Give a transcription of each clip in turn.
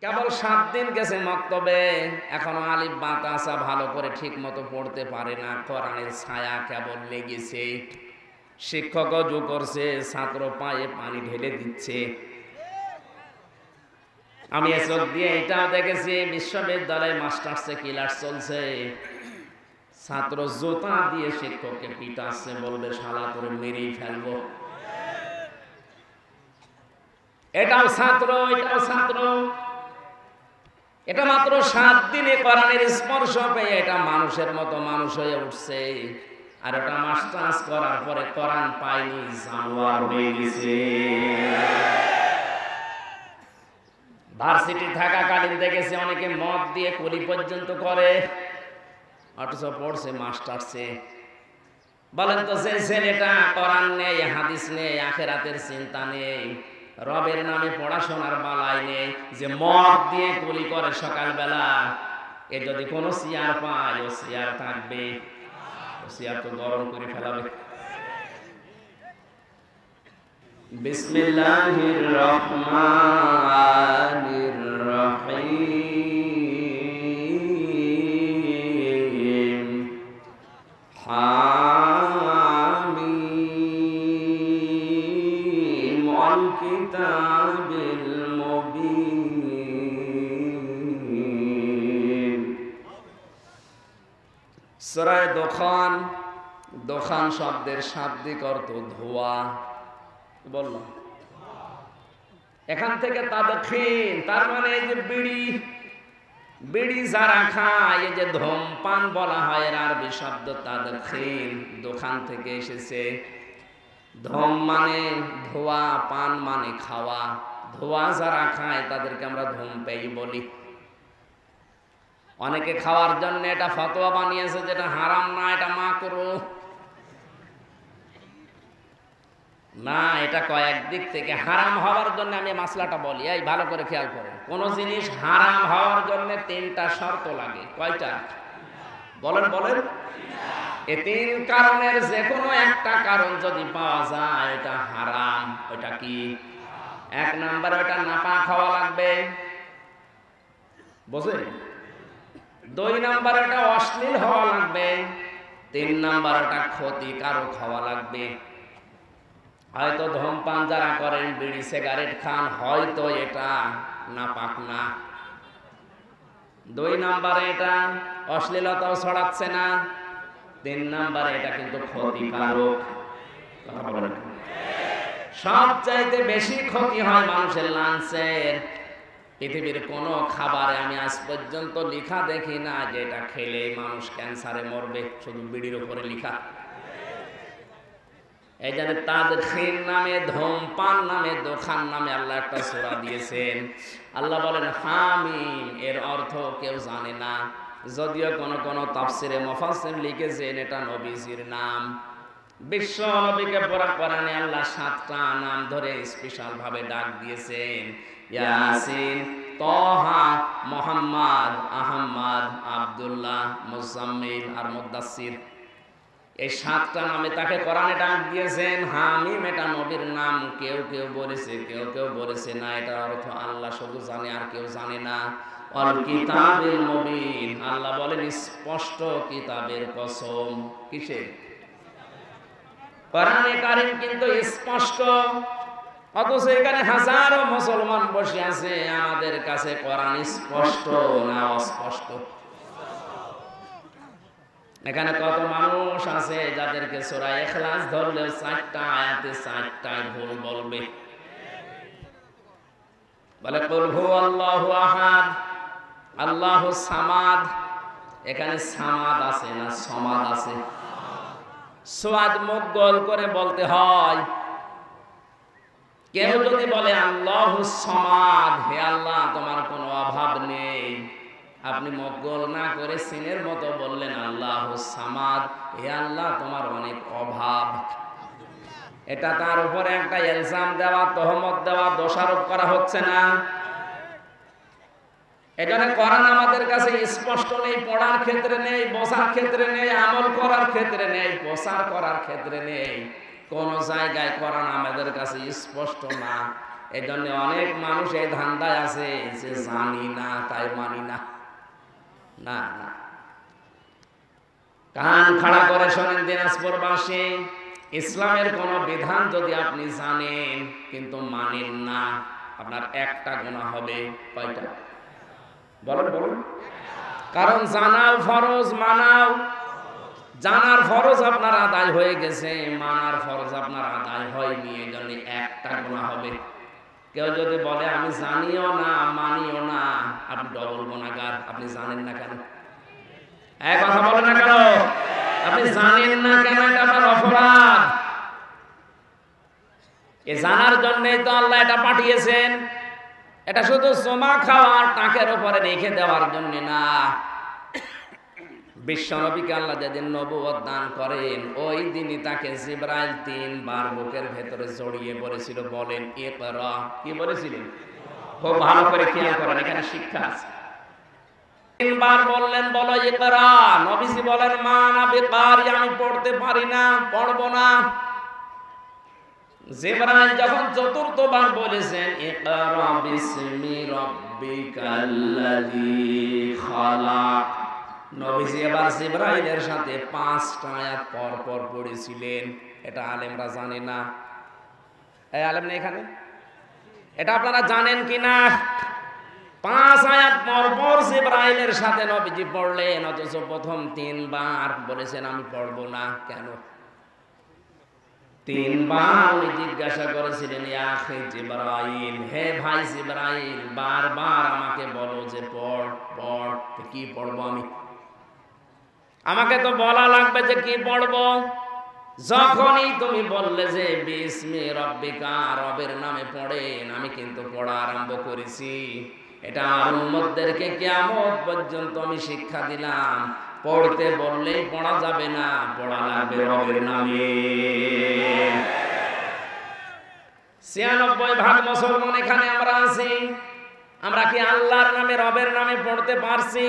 কেবল 7 দিন গেছে মক্তবে, এখনো আলিফ বা তাসা ভালো করে ঠিক মতো পড়তে পারে না। কোরআনের ছায়া কেবল লেগেছে। শিক্ষকও জু করছে, ছাত্র পায়ে পানি ঢেলে দিচ্ছে। আমি চোখ দিয়ে এটাও দেখেছি, বিশ্ববিদ্যালয়ে মাস্টার্সে ক্লাস চলছে, ছাত্র জুতা দিয়ে শিক্ষককে পিটাচ্ছে, বলবে শালা করে মেরেই ফেলবো। এটাও ছাত্র, এটাও ছাত্র। এটা মাত্র 7 দিনে কোরআনের স্পর্শ পেয়ে এটা মানুষের মতো মানুষ হয়ে উঠছে। আর এটা মাস্টার্স করার পরে কোরআন পায়নি, জানোয়ার হয়ে গেছে। ভার্সিটি থাকাকালীন দেখেছি অনেকে মদ দিয়ে কুলি পর্যন্ত করে, অথচ পড়ছে মাস্টার্সে। বলেন তো, যে ছেলেটা কোরআন নেই, হাদিস নেই, আখিরাতের চিন্তা নেই, রবের নামে পড়াশোনার বালাই নেই, যে মদ দিয়ে কুলি করে সকালবেলা, এ যদি কোনো চেয়ার পায়, ও চেয়ার থাকবে, ও চেয়ার তো গরম করে ফেলাবে। বিসমিল্লাহির রহমানির রহিম। হামিম ওয়াল কিতাবিল মুবিন। সূরা দুখান, দুখান শব্দের শাব্দিক অর্থ ধোঁয়া। বললাম এখান থেকে তাদখিন, তার মানে এই যে বিড়ি, বিড়ি যারা খায়, এই যে ধূমপান বলা হয়, এর আরবি শব্দ তাদখিন, দোকান থেকে এসেছে। ধূম মানে ধোয়া, পান মানে খাওয়া। ধোয়া যারা খায় তাদেরকে আমরা ধূমপেয়ী বলি। অনেকে খাওয়ার জন্য এটা ফতোয়া বানিয়েছে যেটা হারাম না, এটা মাকরুহ না। এটা কয়েক দিক থেকে হারাম হওয়ার জন্য আমি মাসলাটা বলি, এই ভালো করে খেয়াল করেন। কোন জিনিস হারাম হওয়ার জন্য 3টা শর্ত লাগে। কয়টা বলেন? বলেন। এই 3 কারণের যে কোনো একটা কারণ যদি পাওয়া যায়, এটা হারাম। ওটা কি? 1 নম্বরে ওটা নাপাক হওয়া লাগবে, বুঝলেন? 2 নম্বরে ওটা অশ্লীল হওয়া লাগবে। 3 নম্বরে ওটা ক্ষতিকারক হওয়া লাগবে। হয়তো ধূমপান যারা করেন, বিড়ি সিগারেট খান, হয়তো এটা নাপাক না। 2 নম্বরে এটা অশ্লীলতাও ছড়াচ্ছে না। 3 নম্বরে এটা কিন্তু ক্ষতিকারক। কথা বলেন। সবচাইতে বেশি ক্ষতি হয় মানুষের লাঞ্চের। পৃথিবীর কোন খাবারে আমি আজ পর্যন্ত লেখা দেখি না যে এটা খেলে মানুষ ক্যান্সারে মরবে, শুধু বিড়ির উপরে লেখা। এই জন্য তাদখিন নামে, ধূমপান নামে, দোকান নামে আল্লাহ একটা সূরা দিয়েছেন। আল্লাহ বলেন হামিম, এর অর্থ কেউ জানে না, যদিও কোন তাফসিরে মুফাসসির লিখেছেন এটা নবীজির নাম। বিশ্ব নবীকে পুরা কোরআনে আল্লাহ 7টা নাম ধরে স্পেশাল ভাবে ডাক দিয়েছেন। ইয়াসিন, তাহা, মুহাম্মদ, আহমদ, আব্দুল্লাহ, মুজাম্মিল আর মুদাসসির। এই 7টা নামে তাকে কোরআনে ডাক দিয়েছেন। হামিম এটা নবীর নাম। কেউ কেউ বলেছে, কেউ কেউ বলেছে না, এটার অর্থ আল্লাহ শুধু জানে, আর কেউ জানে না। ওয়াল কিতাবিল মুবিন, আল্লাহ বলেন স্পষ্ট কিতাবের কসম। কিসের? কোরআনে কারীম কিন্তু স্পষ্ট। অথচ এখানে হাজারো মুসলমান বসে আছে, আমাদের কাছে কোরআন স্পষ্ট না অস্পষ্ট? এখানে কত মানুষ আছে যাদেরকে সূরা ইখলাস ধরলেও 4টা আয়াতে 4টায় ভুল বলবে। বলে কুল হুয়াল্লাহু আহাদ, আল্লাহুস সামাদ। এখানে সামাদ আছে না সমাদ আছে? সোয়াদ মুখ গোল করে বলতে হয়। কেউ যদি বলে আল্লাহুস সামাদ, হে আল্লাহ তোমার কোনো অভাব নেই, আপনি মুখ গোল না করে সিনের মতো বললেন আল্লাহুস সামাদ, হে আল্লাহ তোমার অনেক অভাব। এটা তার উপরে একটা ইলজাম দেওয়া, তহমত দেওয়া, দোষারোপ করা হচ্ছে না? এখানে কোরআন আমাদের কাছে স্পষ্ট নেই, পড়ার ক্ষেত্রে নেই, বোঝার ক্ষেত্রে নেই, আমল করার ক্ষেত্রে নেই, প্রচার করার ক্ষেত্রে নেই। কোন জায়গায় কোরআন আমাদের কাছে স্পষ্ট না। এই জন্য অনেক মানুষ এই ধান্দায় আছে যে জানি না তাই মানি না। না না, কান খাড়া করে শোনেন দিনাজপুরবাসী, ইসলামের কোন বিধান যদি আপনি জানেন কিন্তু মানেন না, আপনার একটা গুনাহ হবে। কয়টা? বলুন বলুন। কারণ জানাও ফরজ, মানাও। জানার ফরজ আপনার আদায় হয়ে গেছে, মানার ফরজ আপনার আদায় হয়নি, এই জন্য একটা গুনাহ হবে। কেউ যদি বলে আমি জানিও না মানিও না, আপনি ডবল গুনাহগার। আপনি জানেন না কেন? এক কথা বলেন না কেন? আপনি জানেন না কেন? এটা আপনার অপরাধ। এ জানার জন্যই তো আল্লাহ এটা পাঠিয়েছেন। এটা শুধু জমা খাওয়ার টাকের উপরে রেখে দেওয়ার জন্য না। বিশ্বনবীকে আল্লাহ যেদিন নবুয়ত দান করেন, ওই দিনই তাকে জিবরাইল 3 বার বুকের ভেতরে জড়িয়ে পড়েছিল। বলেন ইকরা, কি বলেছিলেন? খুব ভালো করে খেয়াল করেন, এখানে শিক্ষা আছে। 3 বার বললেন বলো ইকরা। নবীজি বলেন মা না বিকারি, আমি পড়তে পারি না, পড়বো না। জিবরাইল যখন 4র্থ বার বলেছেন ইকরা বিসমি রাব্বিকাল্লাযী খালাক, নবীজি এবার জিবরাইলের সাথে 5টা আয়াত পর পর পড়েছিলেন। এটা আলেমরা জানে না। এই আলেম না এখানে? এটা আপনারা জানেন কিনা? 5 আয়াত পর পর জিবরাইলের সাথে নবীজি পড়লেন, অথচ প্রথম 3 বার বলেছেন আমি পড়বো না। কেন? 3 বার উনি জিজ্ঞাসা করেছিলেন ইয়া আখি জিবরাইল, হে ভাই জিবরাইল, বারবার আমাকে বলো যে পড় পড়। কি পড়বো আমি? আমাকে তো বলা লাগবে যে কি পড়বো। যখনই তুমি বললে যে বিসমি রাব্বিকা, রবের নামে পড়েন, আমি কিন্তু পড়া আরম্ভ করেছি। এটা আমার উম্মতদেরকে কিয়ামত পর্যন্ত আমি শিক্ষা দিলাম। পড়তে বললেই পড়া যাবে না, পড়া লাগবে রবের নামে। 96% মুসলমান এখানে আমরা আছি, আমরা কি আল্লাহর নামে রবের নামে পড়তে পারছি?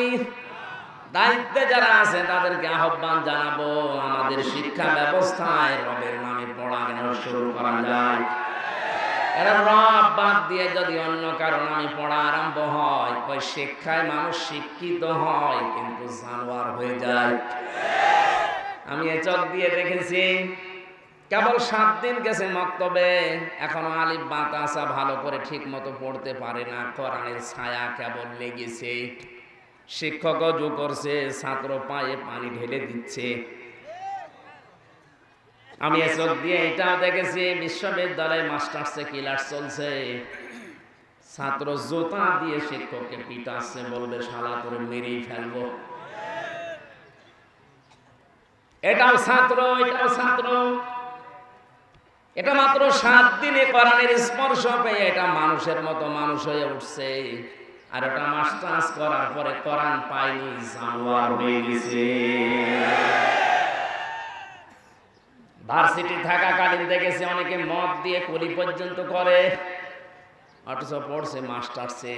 দায়িত্বে যারা আছে তাদেরকে আহ্বান জানাবো, আমাদের শিক্ষা ব্যবস্থায় রবের নামে পড়া যেন শুরু করা যায়। এরা রব বাদ দিয়ে যদি অন্য কারো নামে পড়া আরম্ভ হয়, ওই শিক্ষায় মানুষ শিক্ষিত হয় কিন্তু জানোয়ার হয়ে যায়। আমি এ চোখ দিয়ে দেখেছি, কেবল 7 দিন গেছে মক্তবে, এখনো আলিফ বা তাসা ভালো করে ঠিক মতো পড়তে পারে না। কোরআনের ছায়া কেবল লেগেছে। শিক্ষকও জু করছে, ছাত্র পায়ে পানি ঢেলে দিচ্ছে। আমি এ চোখ দিয়ে এটাও দেখেছি, বিশ্ববিদ্যালয়ে মাস্টার্সে ক্লাস চলছে, ছাত্র জুতা দিয়ে শিক্ষককে পিটাচ্ছে, বলবে শালা তোরে মেরেই ফেলবো। এটাও ছাত্র, এটাও ছাত্র। এটা মাত্র 7 দিনে কোরআনের স্পর্শ পেয়ে এটা মানুষের মতো মানুষ হয়ে উঠছে। আর এটা মাস্টার্স করার পরে কোরআন পায়নি, জানোয়ার হয়ে গেছে। ভার্সিটি থাকাকালীন দেখেছি অনেকে মদ দিয়ে কুলি পর্যন্ত করে, অথচ পড়ছে মাস্টার্সে।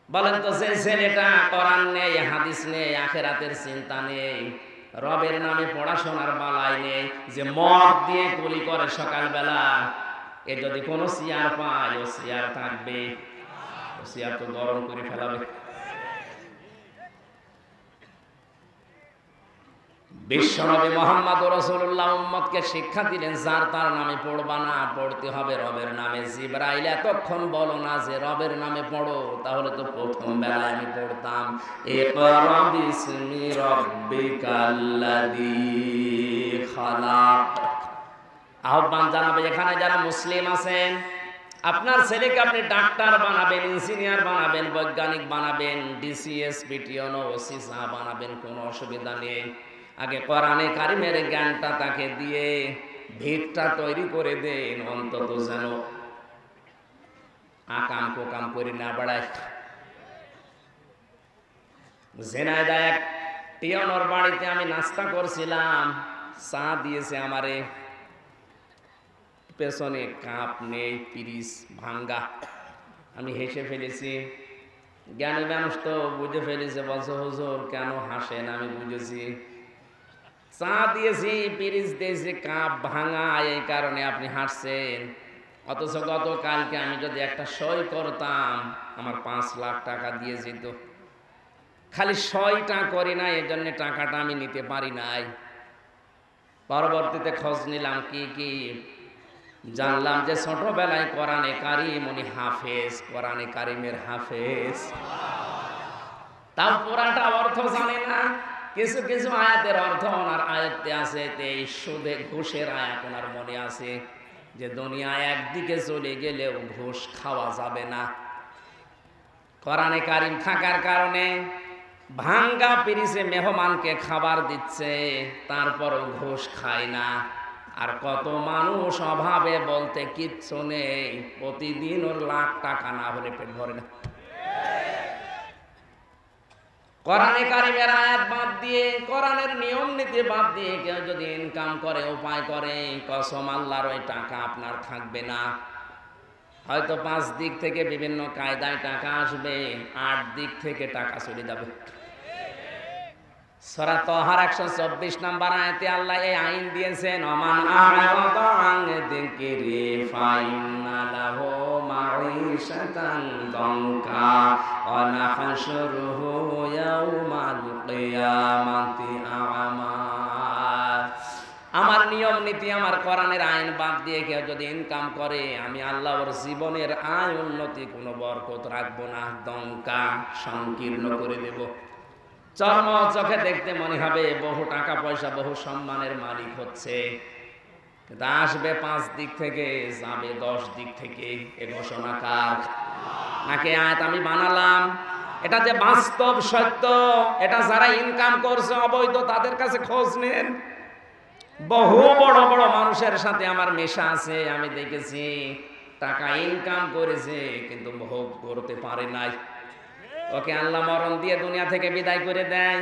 বলেন তো, যে ছেলেটা কোরআন নেই, হাদিস নেই, আখিরাতের চিন্তা নেই, রবের নামে পড়াশোনার বালাই নেই, যে মদ দিয়ে কুলি করে সকালবেলা, এ যদি কোনো চেয়ার পায় ও চেয়ার থাকবে, ও চেয়ার তো গরম করে ফেলাবে। বিশ্বনবী মুহাম্মদ রাসূলুল্লাহ উম্মতকে শিক্ষা দিলেন, যার তার নামে পড়বা না, পড়তে হবে রবের নামে। জিবরাইল এতক্ষণ বলো না যে রবের নামে পড়ো, তাহলে তো প্রথম বেলায় আমি পড়তাম ইকরা বিসমি রাব্বিকাল্লাযী খালাক। আহ্বান জানাবে এখানে যারা মুসলিম আছেন, আপনার ছেলেকে আপনি ডাক্তার বানাবেন, ইঞ্জিনিয়ার বানাবেন, বৈজ্ঞানিক বানাবেন, ডিসিএস পিটিওনো ওসিসা বানাবেন, কোনো অসুবিধা নেই। আগে কোরআনে কারিমের জ্ঞানটা তাকে দিয়ে ভিতটা তৈরি করে দেন, অন্তত যেন আকাম কোকাম করে না বেড়ায়। ঝিনাইদহ এক টিয়নোর বাড়িতে আমি নাস্তা করছিলাম, চা দিয়েছে আমারে, পেছনে কাপ নেই, পিরিচ ভাঙ্গা। আমি হেসে ফেলেছি। জ্ঞানী মানুষ তো বুঝে ফেলেছে, বলছে হুজুর কেন হাসেন? আমি বুঝেছি, চা দিয়েছি, পিরিচ দিয়েছি, কাপ ভাঙা, এই কারণে আপনি হাসছেন। অথচ গতকালকে আমি যদি একটা সই করতাম আমার 5 লাখ টাকা দিয়ে যেত। খালি সইটা করি না, এই জন্য টাকাটা আমি নিতে পারি নাই। পরবর্তীতে খোঁজ নিলাম কি কি, জানলাম যে ছোটবেলায় কোরআনে কারিম উনি হাফেজ, কোরআনে কারিমের হাফেজ। তাও পুরাটা অর্থ জানে না, কিছু কিছু আয়াতের অর্থ ওনার আয়াতে আছে। এই সুদে ঘুষের আয়াত ওনার মনে আছে যে দুনিয়া একদিকে চলে গেলেও ঘুষ খাওয়া যাবে না। কোরআনে কারিম থাকার কারণে ভাঙ্গা পিরিসে মেহমানকে খাবার দিচ্ছে, তারপরও ঘুষ খায় না। আর কত মানুষ অভাবে বলতে কিচ্ছু নেই, প্রতিদিন ওর লাখ টাকা না হলে পেট ভরে না। কোরআনে কারিমের আয়াত বাদ দিয়ে, কোরআনের নিয়ম নীতি বাদ দিয়ে কেউ যদি ইনকাম করে, উপায় করে, কসম আল্লাহর ওই টাকা আপনার থাকবে না। হয়তো 5 দিক থেকে বিভিন্ন কায়দায় টাকা আসবে, 8 দিক থেকে টাকা চলে যাবে। সূরা তাহার 124 নম্বর আয়াতে আল্লাহ এই আইন দিয়েছেন, ওমান আ'রাদা আন যিকরি ফাইন্না লাহু মাঈশাতান দানকা ওয়া নাহশুরুহু ইয়াওমাল কিয়ামাতি আ'মা। আমার নিয়ম নীতি, আমার কোরআনের আইন বাদ দিয়ে কেউ যদি ইনকাম করে, আমি আল্লাহ ওর জীবনের আয় উন্নতি কোনো বরকত রাখবো না, দঙ্কা সংকীর্ণ করে দেব। চর্ম চোখে দেখতে মনে হবে বহু টাকা পয়সা, বহু সম্মানের মালিক হচ্ছে, কিন্তু আসবে 5 দিক থেকে, যাবে 10 দিক থেকে। এ ঘোষণা কার? নাকি আয়াত আমি বানালাম? এটা যে বাস্তব সত্য, এটা যারা ইনকাম করছে অবৈধ তাদের কাছে খোঁজ নেন। বহু বড় বড় মানুষের সাথে আমার মেশা আছে, আমি দেখেছি টাকা ইনকাম করেছে কিন্তু ভোগ করতে পারে নাই। ওকে আল্লাহ মরণ দিয়ে দুনিয়া থেকে বিদায় করে দেয়,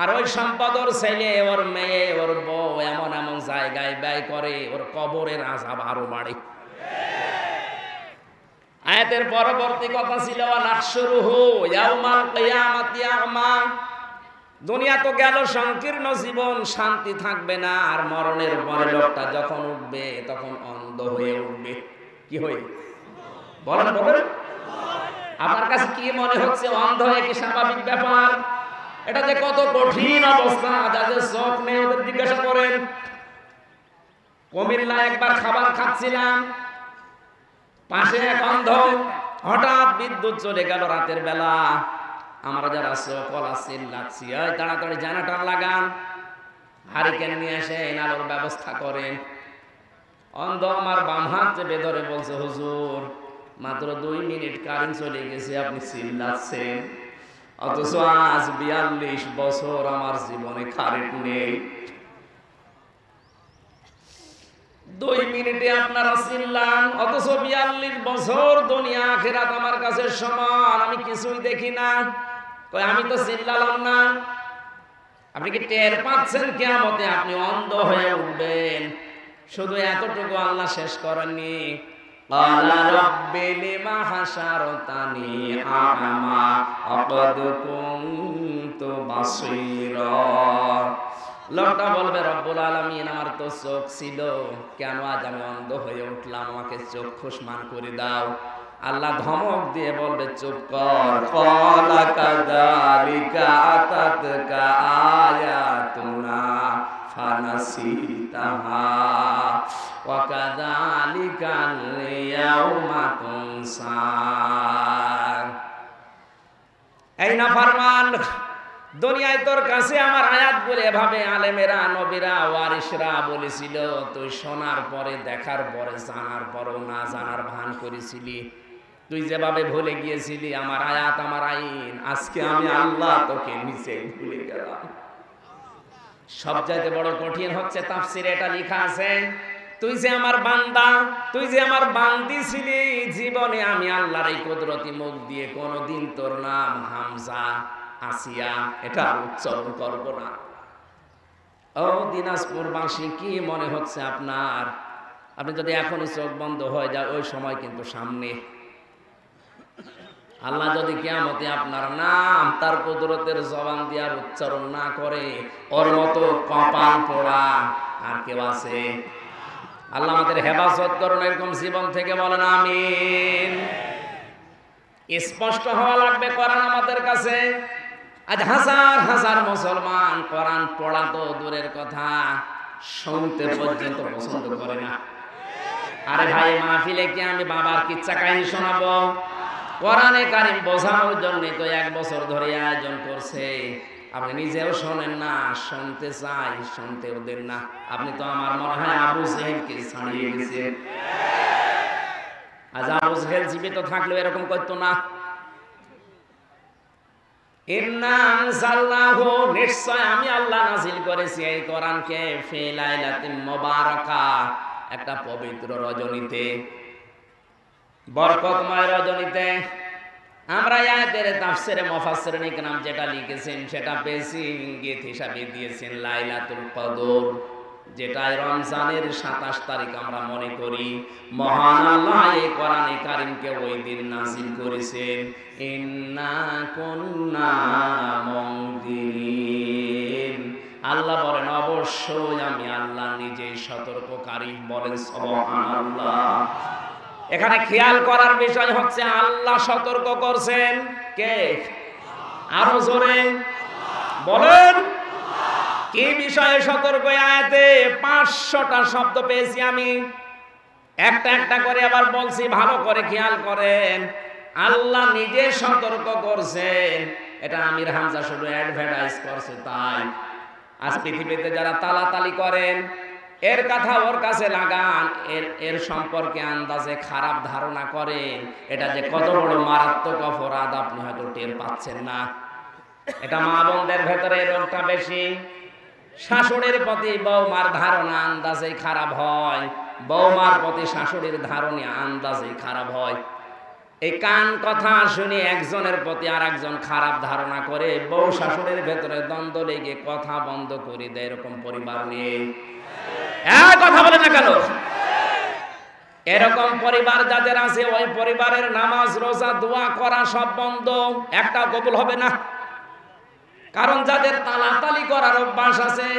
আর ওই সম্পদ ওর ছেলে, ওর মেয়ে, ওর বউ এমন এমন জায়গায় ব্যয় করে, ওর কবরের আযাব আরো বাড়ে। আয়াতের পরবর্তী কথা ছিল নাহশুরুহু ইয়াউমাল কিয়ামাতি আ'মা। দুনিয়া তো গেল সংকীর্ণ জীবন, শান্তি থাকবে না, আর মরণের পরে লোকটা যখন উঠবে তখন অন্ধ হয়ে উঠবে। কি হয়ে? বলেন বলেন, আপনার কাছে কি মনে হচ্ছে? অন্ধ হয়ে কি স্বাভাবিক ব্যাপার? এটা যে কত কঠিন অবস্থা, যাদের চোখ নেই ওদের জিজ্ঞাসা করেন। কুমিল্লায় একবার খাবার খাচ্ছিলাম, পাশে এক অন্ধ, হঠাৎ বিদ্যুৎ চলে গেল রাতের বেলা। আমরা যারা চোখ চিল্লাচ্ছি, ওই তাড়াতাড়ি জানাটার লাগান, হারিকেন নিয়ে এসে আলোর ব্যবস্থা করেন। অন্ধ আমার বাম হাত চেপে ধরে বলছে, হুজুর মাত্র 2 মিনিট কারেন্ট চলে গেছে, আপনি চিল্লাচ্ছেন, অথচ আজ 42 বছর আমার জীবনে কারেন্ট নেই। 2 মিনিটে আপনারা চিল্লান, অথচ 42 বছর দুনিয়া আখিরাত আমার কাছে সমান, আমি কিছুই দেখি না। কই আমি তো চিল্লালাম না। আপনি কি টের পাচ্ছেন কিয়ামতে আপনি অন্ধ হয়ে উঠবেন? শুধু এতটুকু আল্লাহ শেষ করেননি, ক্বালা রাব্বি লিমা হাশারতানি আ'মা আকাদ কুনতু বাসীরা। লোকটা বলবে, রব্বুল আলামিন আমার তো চোখ ছিল, কেন আজ আমি অন্ধ হয়ে উঠলাম, আমাকে চক্ষুষ্মান করে দাও। আল্লাহ ধমক দিয়ে বলবে, চুপ কর। ক্বালা কাযালিকা আতাতকা আয়াতুনা ফানাসিতাহা ওয়া কাযালিকাল ইয়াউমা তুনসা। এই নাফরমান, দুনিয়ায় তোর কাছে আমার আয়াতগুলো এভাবে আলেমেরা, নবীরা, ওয়ারিসরা বলেছিল, তুই শোনার পরে, দেখার পরে, জানার পরেও না জানার ভান করেছিলি। তুই যেভাবে ভুলে গিয়েছিলি আমার আয়াত, আমার আইন, আজকে আমি আল্লাহ তোকে নিচে ভুলে গেলাম। সবচাইতে বড় কঠিন হচ্ছে তাফসিরে এটা লেখা আছে, তুই যে আমার বান্দা, তুই যে আমার বান্দি ছিলি, জীবনে আমি আল্লাহর এই কুদরতি মুখ দিয়ে কোনোদিন তোর নাম হামজা, আসিয়া এটা উচ্চারণ করব না। ও দিনাজপুরবাসী, কি মনে হচ্ছে আপনার? আপনি যদি এখনই চোখ বন্ধ হয়ে যায়, ওই সময় কিন্তু সামনে। আল্লাহ যদি কিয়ামতে আপনার নাম তার কুদরতের জবান দিয়ে আর উচ্চারণ না করে, ওর মতো কপাল পোড়া আর কেউ আছে? আল্লাহ আমাদের হেফাজত করুন এরকম জীবন থেকে, বলেন আমিন। স্পষ্ট হওয়া লাগবে কোরআন আমাদের কাছে। আজ হাজার হাজার মুসলমান কোরআন পড়া তো দূরের কথা, শুনতে পর্যন্ত পছন্দ করে না। আরে ভাই, মাহফিলে কি আমি বাবার কিচ্ছা কাহিনী শোনাবো? কোরআনে কারিম বোঝানোর জন্য তো 1 বছর ধরে আয়োজন করছে। আপনি নিজেও শোনেন না, শুনতে চাই, শুনতেও দেন না। আপনি তো আমার মনে হয় আবু জেহেলকে ছাড়িয়ে গেছেন। আজ আবু জেহেল জীবিত থাকলেও এরকম করতো না। ইন্না আনজালনাহু, নিশ্চয় আমি আল্লাহ নাজিল করেছি এই কোরআনকে ফি লাইলাতিন মুবারাকাহ, একটা পবিত্র রজনীতে, বরকতময় রজনীতে। আমরা আয়াতের তাফসিরে মুফাসসিরিন ইকরাম যেটা লিখেছেন সেটা বেশি ইঙ্গিত হিসাবে দিয়েছেন লাইলাতুল কদর, যেটা রমজানের 27 তারিখ আমরা মনে করি। মহান আল্লাহ এই কোরআনে কারীমকে ওই দিন নাযিল করেছেন। ইন্না কুন্না মুনদিরিন, আল্লাহ বলেন অবশ্যই আমি আল্লাহ নিজেই সতর্ককারী। বলেন সুবহানাল্লাহ। এখানে খেয়াল করার বিষয় হচ্ছে আল্লাহ সতর্ক করছেন। কে? আরো জোরে বলেন। কি বিষয়ে সতর্ক? আয়াতে 500টা শব্দ পেয়েছি আমি, একটা একটা করে আবার বলছি, ভালো করে খেয়াল করেন। আল্লাহ নিজে সতর্ক করছেন, এটা আমির হামজা শুধু অ্যাডভার্টাইজ করছে তাই। আজ পৃথিবীতে যারা তালাতালি করেন, এর কথা ওর কাছে লাগান, এর সম্পর্কে আন্দাজে খারাপ ধারণা করেন, এটা যে কত বড় মারাত্মক অপরাধ আপনি হয়তো টের পাচ্ছেন না। এটা মা বোনদের ভেতরে রোগটা বেশি। শাশুড়ির প্রতি বৌমার ধারণা আন্দাজে খারাপ হয়, বৌমার প্রতি শাশুড়ির ধারণা আন্দাজে খারাপ হয়। এই কান কথা শুনে একজনের প্রতি আর একজন খারাপ ধারণা করে, বউ শাশুড়ির ভেতরে দ্বন্দ্ব লেগে কথা বন্ধ করে দেয়। এরকম পরিবার নিয়ে কথা বলে না কেন? এরকম পরিবার যাদের আছে, ওই পরিবারের নামাজ রোজা দোয়া করা সব বন্ধ, একটা কবুল হবে না। কারণ যাদের তালাতালি করার অভ্যাস আছে,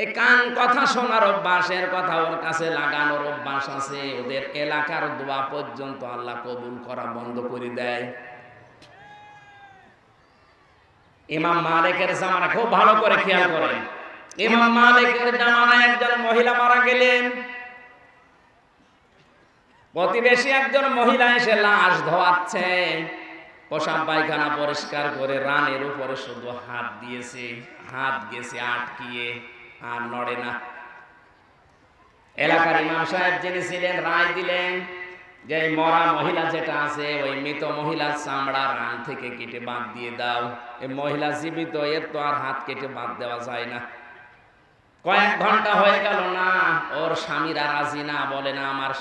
এই কান কথা শোনার অভ্যাস, এর কথা ওর কাছে লাগানোর অভ্যাস আছে, ওদের এলাকার দোয়া পর্যন্ত আল্লাহ কবুল করা বন্ধ করে দেয়। ইমাম মালিকের জামানা খুব ভালো করে খেয়াল করেন। ইমাম মালিকের জামানায় একজন মহিলা মারা গেলেন। প্রতিবেশী একজন মহিলা এসে লাশ ধোয়াচ্ছে, পোশাক পায়খানা পরিষ্কার করে রানের উপরে শুধু হাত দিয়েছে, হাত গেছে আটকিয়ে, আর নড়ে না। এলাকার ইমাম সাহেব যিনি ছিলেন রায় দিলেন যে মরা মহিলা যেটা আছে, ওই মৃত মহিলার চামড়া রান থেকে কেটে বাদ দিয়ে দাও। এই মহিলা জীবিত, এর তো আর হাত কেটে বাদ দেওয়া যায় না। কয়েক ঘন্টা হয়ে গেল না, ওর স্বামীরা রাজি না, বলে না আমার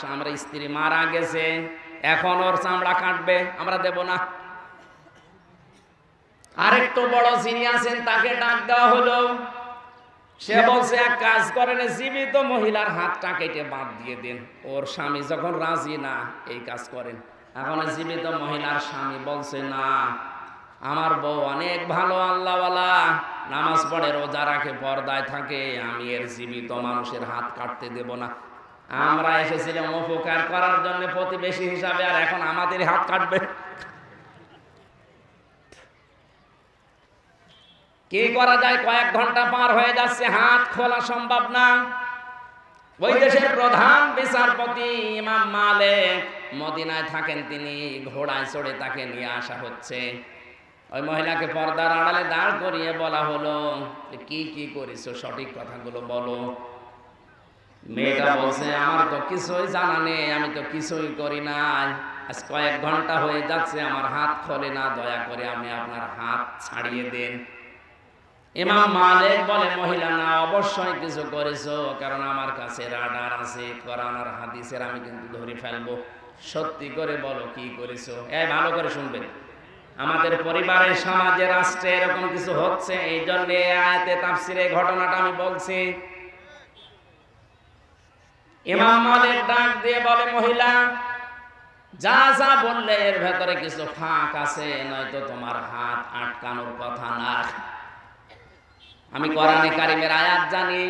স্ত্রী মারা গেছে, এখন ওর চামড়া কাটবে, আমরা দেব না। আরেকটু বড় যিনি আছেন তাকে ডাক দেওয়া হলো। সে বলছে এক কাজ করেন, জীবিত মহিলার হাতটা কেটে বাদ দিয়ে দেন। ওর স্বামী যখন রাজি না, এই কাজ করেন। এখন জীবিত মহিলার স্বামী বলছে না, আমার বউ অনেক ভালো, আল্লাহওয়ালা, নামাজ পড়ে, রোজা রাখে, পর্দায় থাকে, আমি এর জীবিত মানুষের হাত কাটতে দেব না। আমরা এসেছিলাম উপকার করার জন্য প্রতিবেশী হিসাবে, আর এখন আমাদের হাত কাটবে। কি করা যায়? কয়েক ঘন্টা পার হয়ে যাচ্ছে, হাত খোলা সম্ভব না। ওই দেশের প্রধান বিচারপতি ইমাম মালিক মদিনায় থাকেন, তিনি ঘোড়ায় চড়ে তাকে নিয়ে আসা হচ্ছে। ওই মহিলাকে পর্দার আড়ালে দাঁড় করিয়ে বলা হলো, কি কি করেছো, সঠিক কথাগুলো বলো। মেয়েটা বলছে, আমার তো কিছুই জানা নেই, আমি তো কিছুই করি নাই, আজ কয়েক ঘন্টা হয়ে যাচ্ছে, আমার হাত খোলে না, দয়া করে আমি আপনার হাত ছাড়িয়ে দেন। ইমাম মালিক বলে, মহিলা না, অবশ্যই কিছু করেছো, কারণ আমার কাছে রাডার আছে, কোরআন আর হাদিসের, আমি কিন্তু ধরে ফেলবো। সত্যি করে বলো কি করেছো। এই ভালো করে শুনবেন, আমাদের পরিবারে, সমাজে, রাষ্ট্রে এরকম কিছু হচ্ছে, এই জন্য আয়াতে তাফসিরে ঘটনাটা আমি বলছি। ইমাম মালিক ডাক দিয়ে বলে, মহিলা যা যা বললে এর ভেতরে কিছু ফাঁক আছে, নয়তো তোমার হাত আটকানোর কথা না। আমি কোরআনে কারিমের আয়াত জানি,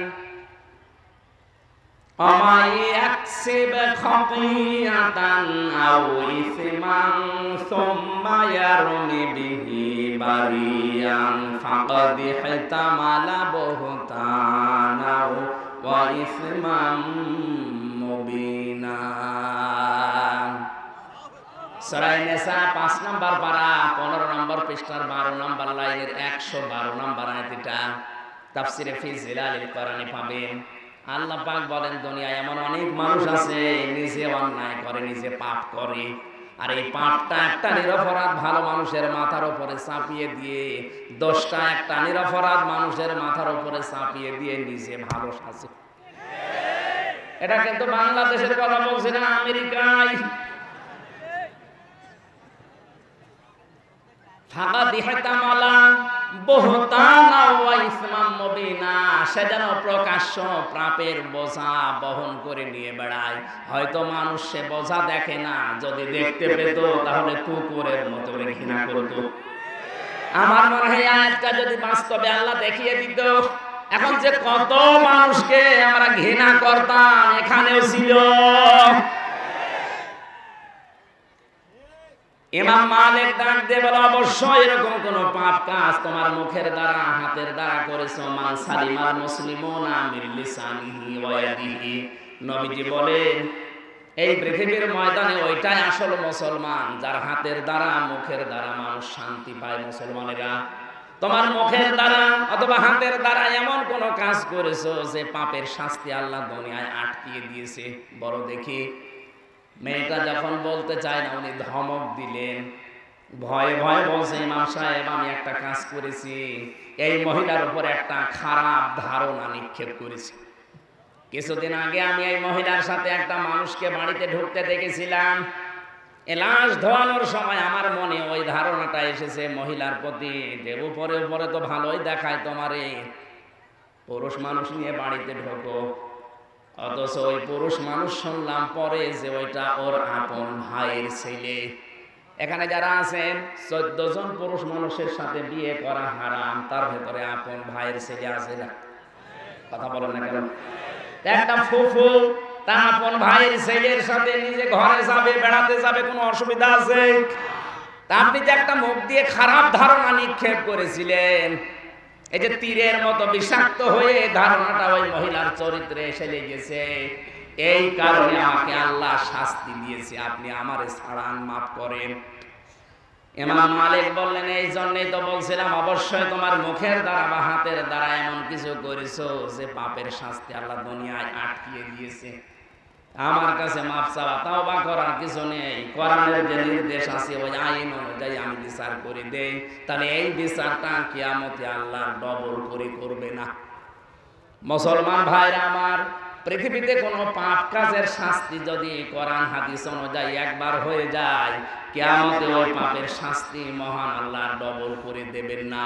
ومن يكسب خطيئة أو إثما ثم يرم به بريئا فقد احتمل بهتانا وإثما مبينا সূরা নিসা ৫ নম্বর পারা ১৫ নম্বর পৃষ্ঠার ১২ নম্বর লাইনের ১১২ নম্বর আয়াত। এটা তাফসিরে ফি জিলালিল কোরআনে পাবেন। আল্লাহ পাক বলেন, দুনিয়ায় এমন অনেক মানুষ আছে নিজে অন্যায় করে, নিজে পাপ করে, আর এই পাপটা একটা নিরপরাধ ভালো মানুষের মাথার উপরে চাপিয়ে দিয়ে, দোষটা একটা নিরপরাধ মানুষের মাথার উপরে চাপিয়ে দিয়ে নিজে ভালো সাজে। এটা কিন্তু বাংলাদেশের কথা বলছে না, আমেরিকায়। সে যেন প্রকাশ্য পাপের বোঝা বহন করে নিয়ে বেড়ায়। হয়তো মানুষ সে বোঝা দেখে না, যদি দেখতে পেত তাহলে কুকুরের মতো ঘৃণা করত। আমার মনে হয় আয়াতটা যদি বাস্তবে আল্লাহ দেখিয়ে দিত, এখন যে কত মানুষকে আমরা ঘৃণা করতাম এখানেও ছিল। ইমাম মালিক ডাক দিয়ে বলে, অবশ্যই এরকম কোন পাপ কাজ তোমার মুখের দ্বারা হাতের দ্বারা করেছো। মান সালিমাল মুসলিমুনা মিন লিসানিহি ওয়া ইয়াদিহি। নবীজি বলেন, এই পৃথিবীর ময়দানে ওইটাই আসল মুসলমান, যার হাতের দ্বারা মুখের দ্বারা মানুষ শান্তি পায়। মুসলমানেরা, তোমার মুখের দ্বারা অথবা হাতের দ্বারা এমন কোন কাজ করেছো যে পাপের শাস্তি আল্লাহ দুনিয়ায় আটকিয়ে দিয়েছে। বড় দেখি। মেয়েটা যখন বলতে চায় না, উনি ধমক দিলেন, ভয়ে ভয়ে বলছে, ইমাম সাহেব আমি একটা কাজ করেছি, এই মহিলার উপর একটা খারাপ ধারণা নিক্ষেপ করেছি। কিছুদিন আগে আমি এই মহিলার সাথে একটা মানুষকে বাড়িতে ঢুকতে দেখেছিলাম। লাশ ধোয়ানোর সময় আমার মনে ওই ধারণাটা এসেছে মহিলার প্রতি, যে উপরে উপরে তো ভালোই দেখায় তোমারে, পুরুষ মানুষ নিয়ে বাড়িতে ঢোকো, অথচ ওই পুরুষ মানুষ শুনলাম পরে যে ওইটা ওর আপন ভাইয়ের ছেলে। এখানে যারা আছেন 14 জন পুরুষ মানুষের সাথে বিয়ে করা হারাম, তার ভেতরে আপন ভাইয়ের ছেলে আছে না? কথা বলেন না কেন? একটা ফুফু তার আপন ভাইয়ের ছেলের সাথে নিজে ঘরে যাবে, বেড়াতে যাবে, কোনো অসুবিধা আছে? তা আপনি যে একটা মুখ দিয়ে খারাপ ধারণা নিক্ষেপ করেছিলেন, এই যে তীরের মতো বিষাক্ত হয়ে ধারণাটা ওই মহিলার চরিত্রে এসে লেগেছে, এই কারণে আমাকে আল্লাহ শাস্তি দিয়েছে, আপনি আমারে ছাড়ান, মাফ করেন। ইমাম মালিক বললেন, এই জন্যই তো বলছিলাম, অবশ্যই তোমার মুখের দ্বারা বা হাতের দ্বারা এমন কিছু করেছো যে পাপের শাস্তি আল্লাহ দুনিয়ায় আটকিয়ে দিয়েছে। আমার কাছে মাফ চাওয়া, তাওবা করার কিছু নেই। কোরআনের যে নির্দেশ আছে ওই আইন অনুযায়ী আমি বিচার করে দেই, তাহলে এই বিচারটা কিয়ামতে আল্লাহ ডবল করে করবে না। মুসলমান ভাইরা আমার, পৃথিবীতে কোনো পাপ কাজের শাস্তি যদি কোরআন হাদিস অনুযায়ী একবার হয়ে যায়, কিয়ামতে ওই পাপের শাস্তি মহান আল্লাহ ডবল করে দেবেন না।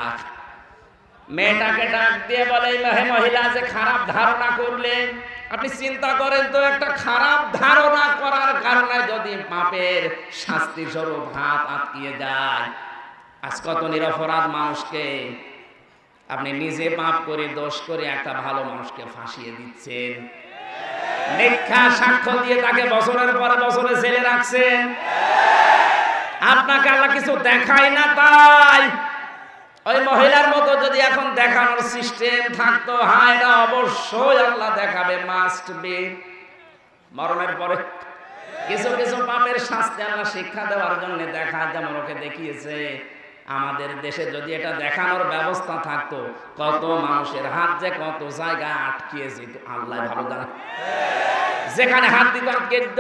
মেয়েটাকে ডাক দিয়ে বলে, মহিলা যে খারাপ ধারণা করলেন, আপনি চিন্তা করেন তো, একটা খারাপ ধারণা করার কারণে যদি পাপের শাস্তি স্বরূপ হাত আটকিয়ে যায়, আজ কত নিরপরাধ মানুষকে আপনি নিজে পাপ করে দোষ করে একটা ভালো মানুষকে ফাঁসিয়ে দিচ্ছেন, মিথ্যা সাক্ষ্য দিয়ে তাকে বছরের পরে বছরে জেলে রাখছেন। আপনাকে আল্লাহ কিছু দেখায় না, তাই ওই মহিলার মতো যদি এখন দেখানোর সিস্টেম থাকতো, হ্যাঁ এটা অবশ্যই আল্লাহ দেখাবে, মাস্ট বি। মরণের পরে কিছু কিছু পাপের শাস্তি আল্লাহ শিক্ষা দেওয়ার জন্য দেখায়, যেমন ওকে দেখিয়েছে। আমাদের দেশে যদি এটা দেখানোর ব্যবস্থা থাকতো, কত মানুষের হাত যে কত জায়গায় আটকিয়ে যেত আল্লাহ ভালো জানে, যেখানে হাত দিত আটকে দিত।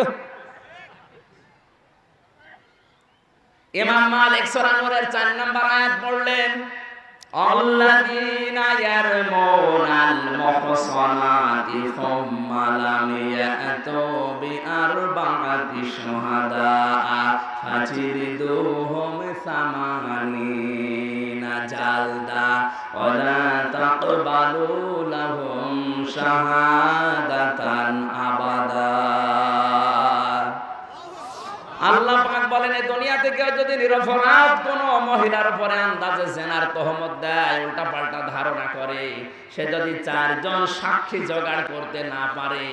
ইমাম মালিক সূরা নূরের 4 নম্বর আয়াত পড়লেন, আল্লাযীনা ইয়ারমুনাল মুহসানাতি সুম্মা লাম ইয়াতু বিআরবা'তি শুহাদা ফাজলিদুহুম সামানিনা জালদা ওয়া লা তাকবালু লাহুম শাহাদাতান আবাদা। আল্লাহ পাক বলেন, এই দুনিয়াতে মধ্যে কেউ যদি নিরপরাধ কোনো মহিলার উপরে আন্দাজে জেনার তহমত দেয়, উল্টা পাল্টা ধারণা করে, সে যদি 4 জন সাক্ষী জোগাড় করতে না পারে,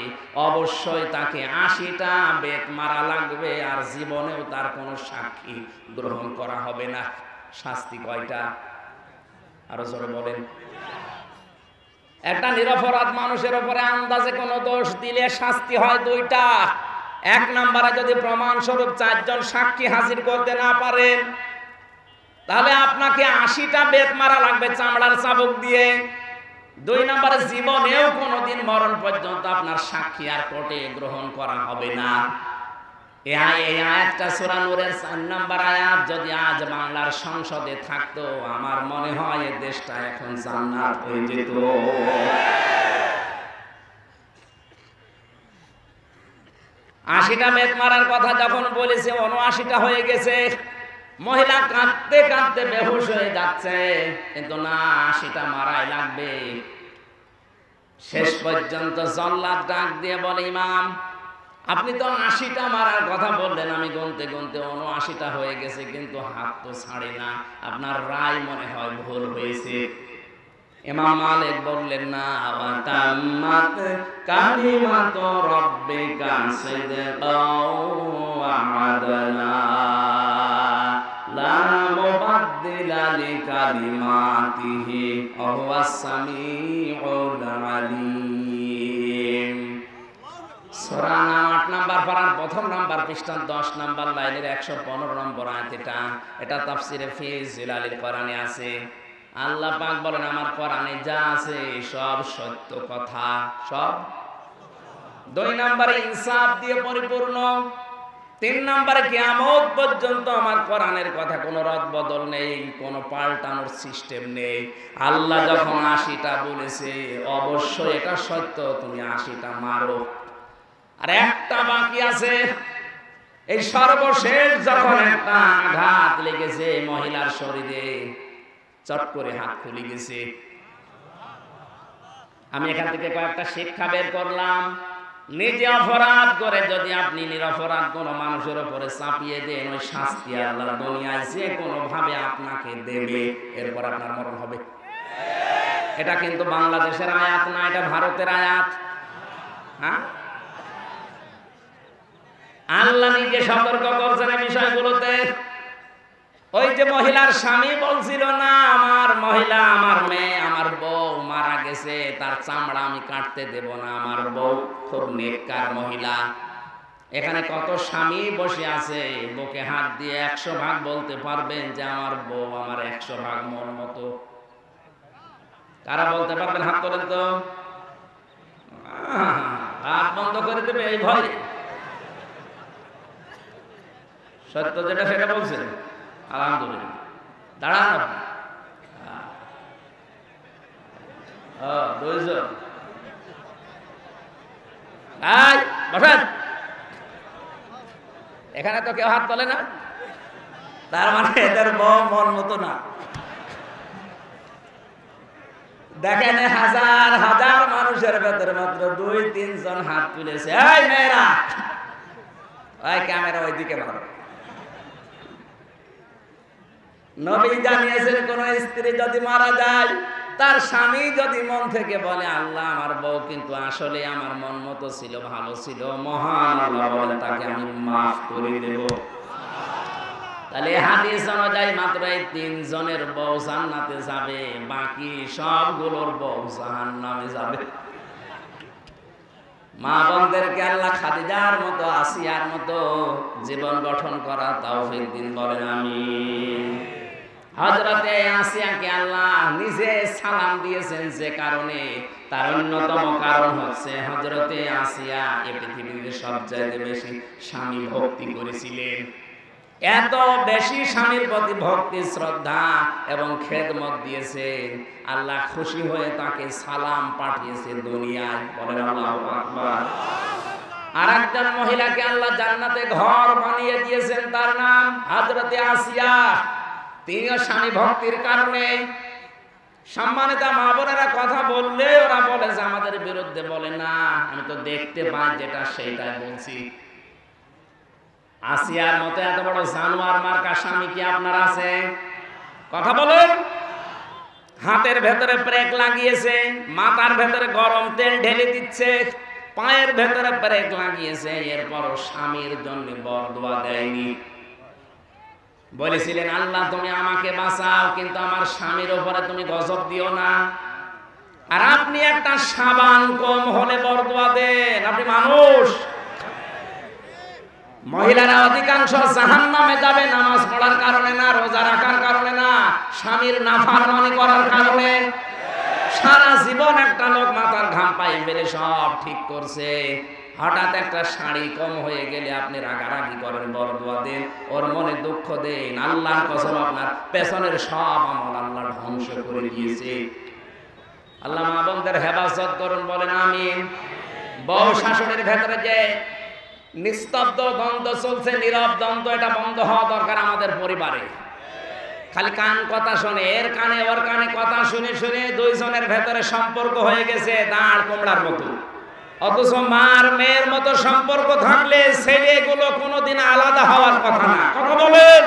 অবশ্যই তাকে 80টা বেত মারা লাগবে, আর জীবনেও তার কোনো সাক্ষী গ্রহণ করা হবে না। শাস্তি কয়টা? আরো জোরে বলেন। একটা নিরপরাধ মানুষের উপরে আন্দাজে কোনো দোষ দিলে শাস্তি হয় 2টা। 1 নম্বরে যদি প্রমাণ স্বরূপ 4 জন সাক্ষী হাজির করতে না পারেন, তাহলে আপনাকে 80টা বেত মারা লাগবে চামড়ার চাবুক দিয়ে। 2 নম্বরে জীবনেও কোনোদিন মরণ পর্যন্ত আপনার সাক্ষী আর কোর্টে গ্রহণ করা হবে না। এই আয়াতটা সূরা নূরের 4 নম্বর আয়াত যদি আজ বাংলার সংসদে থাকতো, আমার মনে হয় এই দেশটা এখন জান্নাত হয়ে যেত। 80টা বেত মারার কথা যখন বলেছে, 79টা হয়ে গেছে। মহিলা কাঁদতে কাঁদতে বেহুশ হয়ে যাচ্ছে, কিন্তু না, 80টা মারাই লাগবে। শেষ পর্যন্ত জল্লাদ ডাক দিয়ে বলে, ইমাম, আপনি তো 80টা মারার কথা বললেন, আমি গুনতে গুনতে 79টা হয়ে গেছে, কিন্তু হাত তো ছাড়ে না। আপনার রায় মনে হয় ভুল হয়েছে। ইমাম মালিক বললেন, না, ওয়া তাম্মাত কালিমাতু রাব্বিকা সিদকাও ওয়া আদলা লা মুবাদদিলা লিকালিমাতিহি ওয়া হুয়াস সামিউল আলিম। সূরা নাম 8 নম্বর পারার 1ম নম্বর পৃষ্ঠা 10 নম্বর লাইনের 115 নম্বর আয়াত। এটা তাফসিরে ফি জিলালিল কোরআনে আছে। আল্লাহ পাক বলেন, আমার কোরআনে যা আছে সব সত্য কথা, সব। 2 নম্বরে ইনসাফ দিয়ে পরিপূর্ণ। 3 নম্বরে কিয়ামত পর্যন্ত আমার কোরআনের কথা কোনো রদ বদল নেই, কোনো পাল্টানোর সিস্টেম নেই। আল্লাহ যখন 80টা বলেছে, অবশ্যই এটা সত্য, তুমি 80টা মারো। আর একটা বাকি আছে। এই সর্বশেষ যখন একটা আঘাত লেগেছে মহিলার শরীরে, চট করে হাত খুলে গেছে। আমি এখান থেকে কয়েকটা শিক্ষা বের করলাম। নিজে অপরাধ করে যদি আপনি নিরপরাধ কোনো মানুষের উপরে চাপিয়ে দেন, ওই শাস্তি আল্লাহ দুনিয়ায় যে কোনো ভাবে আপনাকে দেবে, এরপর আপনার মরণ হবে। এটা কিন্তু বাংলাদেশের আয়াত না, এটা ভারতের আয়াত। হ্যাঁ, আল্লাহ নিজে সতর্ক করছেন এই বিষয়গুলোতে। ওই যে মহিলার স্বামী বলছিল না, আমার মহিলা, আমার মেয়ে, আমার বউ মারা গেছে, তার চামড়া আমি কাটতে দেব না, আমার বউ খুব নেককার মহিলা। এখানে কত স্বামী বসে আছে, বুকে হাত দিয়ে 100 ভাগ বলতে পারবেন যে আমার বউ আমার 100 ভাগ মন মতো? কারা বলতে পারবেন? হাত তোলেন তো। হাত বন্ধ করে দেবে এই ভয়ে। সত্য যেটা সেটা বলছেন, আলহামদুলিল্লাহ। দাঁড়ান, বসেন। এখানে তো কেউ হাত তোলে না, তার মানে এদের বউ মন মতো না। দেখেন, হাজার হাজার মানুষের ভেতরে মাত্র 2-3 জন হাত তুলেছে। এই মেয়েরা, ওই ক্যামেরা ওইদিকে মারো। নবী জানিয়েছেন, কোন স্ত্রী যদি মারা যায়, তার স্বামী যদি মন থেকে বলে, আল্লাহ, আমার বউ কিন্তু আসলে আমার মন মতো ছিল, ভালো ছিল, মহান আল্লাহ বলেন তাকে আমি মাফ করে দেব। তাহলে হাদিস অনুযায়ী মাত্র এই 3 জনের বউ জান্নাতে যাবে, বাকি সবগুলোর বউ জাহান্নামে যাবে। মা বোনদেরকে আল্লাহ খাদিজার মতো, আসিয়ার মতো জীবন গঠন করা তৌফিক দিন, বলেন আমিন। হযরতে আসিয়াকে আল্লাহ নিজে সালাম দিয়েছেন, যে কারণে তার অন্যতম কারণ হচ্ছে হযরতে আসিয়া এই পৃথিবীতে সবচেয়ে বেশি স্বামী ভক্তি করেছিলেন। এত বেশি স্বামীর প্রতি ভক্তি, শ্রদ্ধা এবং খেদমত দিয়েছেন, আল্লাহ খুশি হয়ে তাকে সালাম পাঠিয়েছে দুনিয়ায়, বলেন আল্লাহু আকবার। আর একজন মহিলাকে আল্লাহ জান্নাতে ঘর বানিয়ে দিয়েছেন, তার নাম হযরতে আসিয়া। তিনিও স্বামী ভক্তির কারণে। সম্মানিত মা বোনেরা, কথা বললে ওরা বলে যে আমাদের বিরুদ্ধে বলে না, আমি তো দেখতে পাই যেটা সেটাই বলছি। আসিয়ার মতো এত বড় জানোয়ার মার্কা স্বামী কি আপনার আছে? কথা বলেন। হাতের ভেতরে ব্রেক লাগিয়েছে, মাথার ভেতরে গরম তেল ঢেলে দিচ্ছে, পায়ের ভেতরে ব্রেক লাগিয়েছে, এরপরও স্বামীর জন্য বরদোয়া দেয়নি। বলেছিলেন আল্লাহ তুমি আমাকে বাঁচাও, কিন্তু আমার স্বামীর উপরে তুমি গজব দিও না। আর আপনি একটা সাবান কম হলে বরদোয়া দেন। আপনি মানুষ। মহিলারা অধিকাংশ জাহান্নামে যাবে নামাজ পড়ার কারণে না, রোজা রাখার কারণে না, স্বামীর নাফরমানি করার কারণে। সারা জীবন একটা লোক মাথার ঘাম পায়ে ফেলে সব ঠিক করছে, হঠাৎ একটা শাড়ি কম হয়ে গেলে আপনি রাগারাগি করেন, বরদোয়া দেন, ওর মনে দুঃখ দেন। আল্লাহর কসম আপনার পেছনের সব আমল আল্লাহ ধ্বংস করে দিয়েছে। আল্লাহ মা বোনদের হেফাজত করুন, বলেন আমিন। বউ শাশুড়ির ভেতরে যে নিস্তব্ধ দ্বন্দ্ব চলছে, নীরব দ্বন্দ্ব, এটা বন্ধ হওয়া দরকার আমাদের পরিবারে। খালি কান কথা শোনে, এর কানে ওর কানে কথা শুনে শুনে দুইজনের ভেতরে সম্পর্ক হয়ে গেছে দাঁড় কোমড়ার মতো। অথচ মার মেয়ের মতো সম্পর্ক থাকলে ছেলেগুলো কোনোদিন আলাদা হওয়ার কথা না। কথা বলেন।